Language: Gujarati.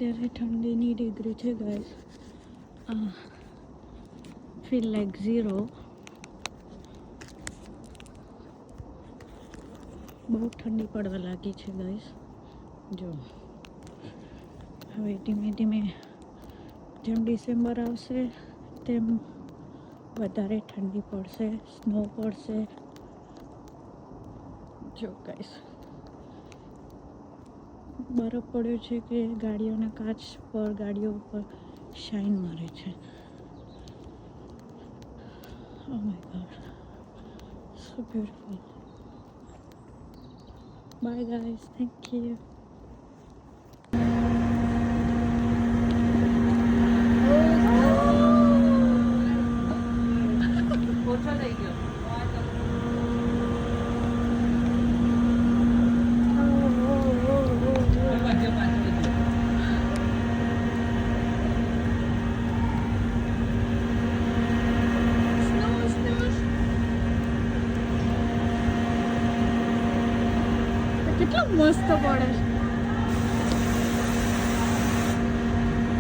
અત્યારે ઠંડીની ડિગ્રી છે ગાઈસ, ફીલ લાઈક 0. બહુ ઠંડી પડવા લાગી છે ગાઈસ. જો હવે ધીમે ધીમે જેમ ડિસેમ્બર આવશે તેમ વધારે ઠંડી પડશે, સ્નો પડશે. જો ગાઈસ બરફ પડ્યો છે કે ગાડીઓના કાચ પર, ગાડીઓ ઉપર શાઇન મારે છે. Oh my god, so beautiful. Bye guys, thank you. કેટલો મસ્ત પડે છે.